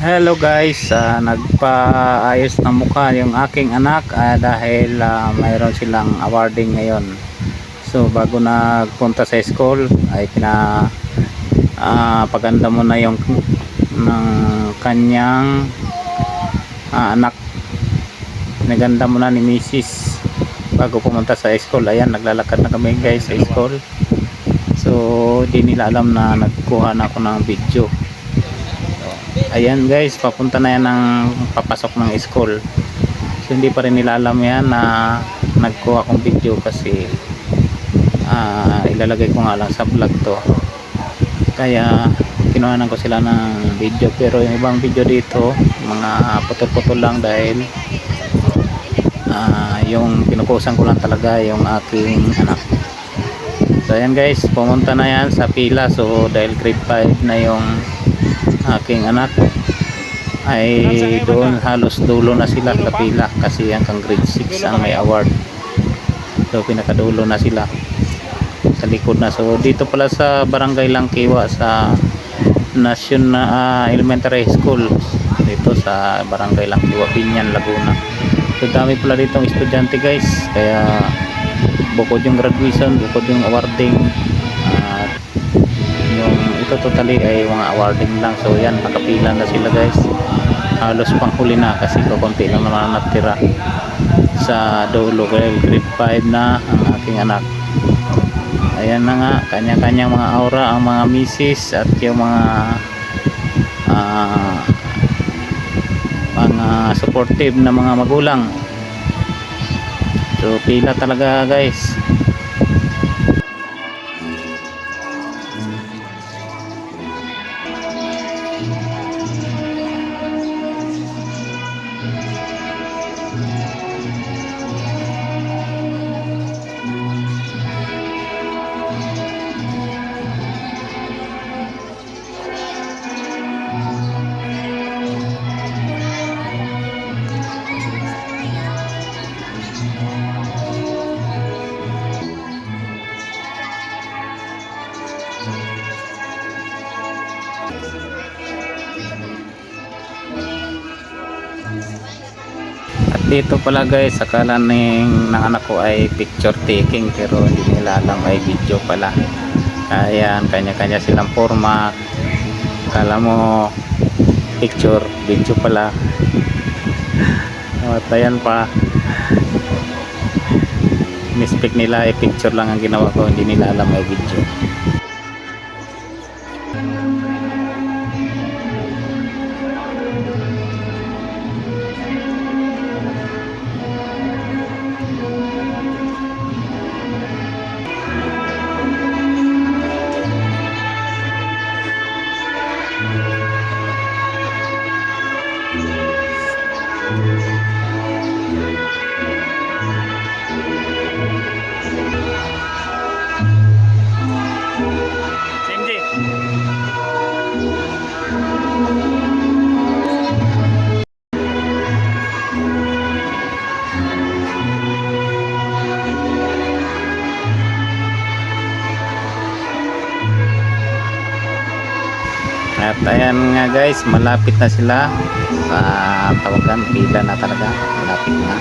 Hello guys, nagpaayos ng mukha yung aking anak dahil mayroon silang awarding ngayon. So bago nagpunta sa school ay paganda muna yung ng kanyang anak. Pinaganda muna ni Mrs. bago pumunta sa school. Ayan, naglalakad na kami guys sa school. So di nila alam na nagkuha na ako ng video. Ayan guys, papunta na yan ng papasok ng school. So hindi pa rin nila alam yan na nagkuha akong video kasi ilalagay ko nga lang sa vlog to. Kaya kinuhanan ko sila ng video, pero yung ibang video dito mga putol-putol lang dahil yung pinukusan ko lang talaga yung aking anak. So ayan guys, pumunta na yan sa pila. So dahil grade 5 na yung aking anak ay doon halos dulo na sila sa pila kasi hanggang grade 6 ang may award. So pinakadulo na sila sa likod na. So dito pala sa Barangay Langkiwa sa National Elementary School dito sa Barangay Langkiwa, Binyan, Laguna. So dami pala ditong estudyante guys, kaya bukod yung graduation, bukod yung awarding, yung ito totally ay mga awarding lang. So yan, nakapila na sila guys, halos panghuli na kasi kukunti lang naman natira sa dulo. Grade 5 na ang aking anak. Ayan na nga, kanya-kanyang mga aura ang mga misis at yung mga supportive na mga magulang. So pila talaga guys. Dito pala guys, akala ng anak ko ay picture taking, pero hindi nila alam ay video pala. Ayan, kanya-kanya silang format. Akala mo picture, video pala. At ayan pa, mistake nila ay picture lang ang ginawa ko, hindi nila alam ay video. At ayan nga guys, malapit na sila sa tawagan, pila na talaga, malapit na.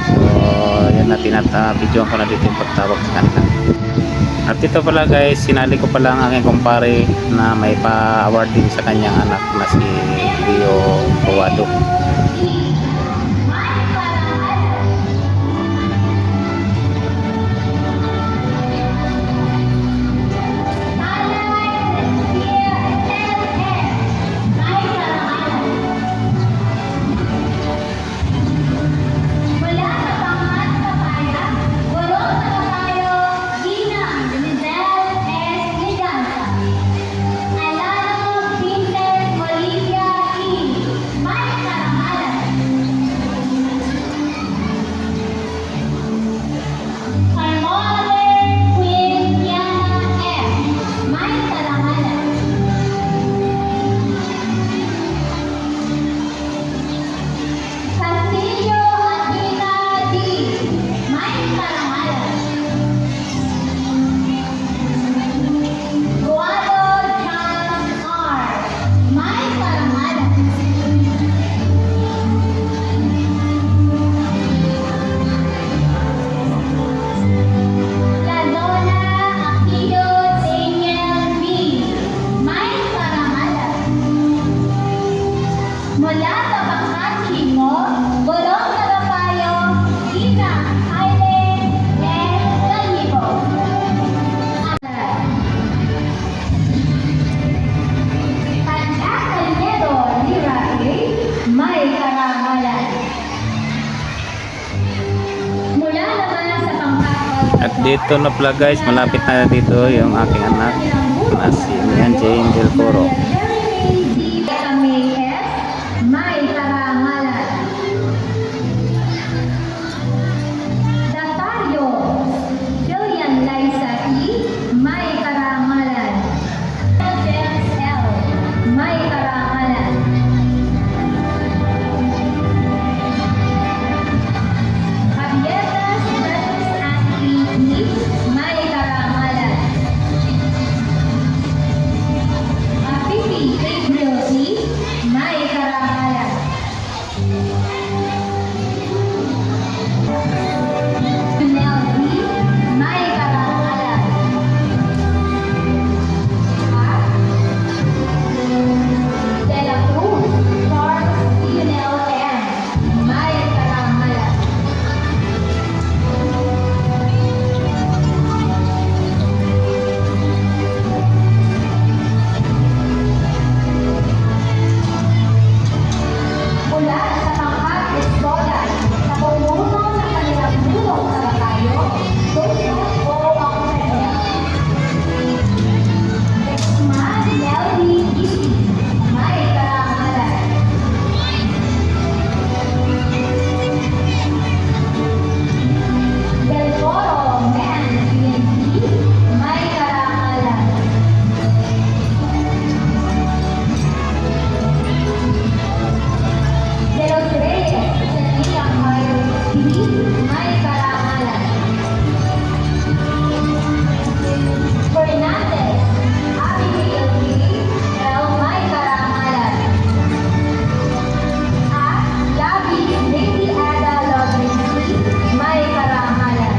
So yan na, videoan ko na dito yung pagtawag sa kanila. At ito pala guys, sinali ko pala ang aking kumpare na may pa-award din sa kanyang anak na si Rio Pawado. dito na pala guys, malapit na dito yung aking anak na si Mian Jane Del Coro. May karangalan. Datario Jillian Liza E. May karangalan. James L. May karangalan. Abietas Precious Annie E. May karangalan. Pipi Gabriel E. May karangalan. Chanel E. May karangalan. De la Cruz Charles Lionel M. May karangalan. Mula sa pangkat Escola, sa pumuno ng kanilang bulong sa Batayo, Joseph O. Octavio. Exman Melody Isi, may karangalan. Del Coro Man PNP, may karangalan. De los Reyes, Cecilia Mayo P. May karangalan. Fernandez, Abigail P. L. May karangalan. At Gabi Lady Ada Lovelace P. May karangalan.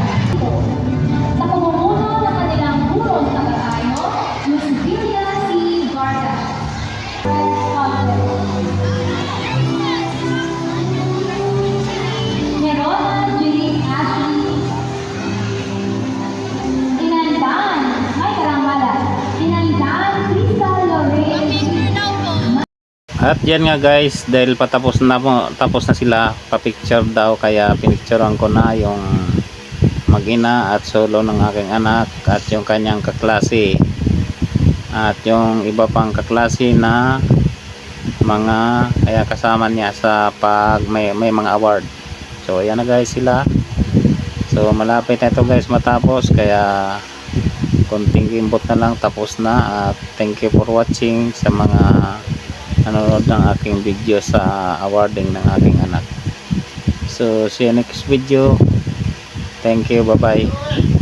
Sa pamumuno ng kanilang burong sa Batayo, Miss Villa C. Vargas. Nerona Julie Ashley Inandan, may karangalan. Inandan Crystal Lorraine. At yan nga guys, dahil tapos na sila pa-picture daw, kaya pinicturean ko na yung mag-ina at solo ng aking anak at yung kanyang kaklase at yung iba pang kaklase na mga kaya kasama niya sa pag may mga award. So ayan na guys sila. So malapit na ito guys matapos, kaya konting imbot na lang tapos na. At thank you for watching sa mga nanonood ng aking video sa awarding ng aking anak. So see you next video. Thank you, bye bye.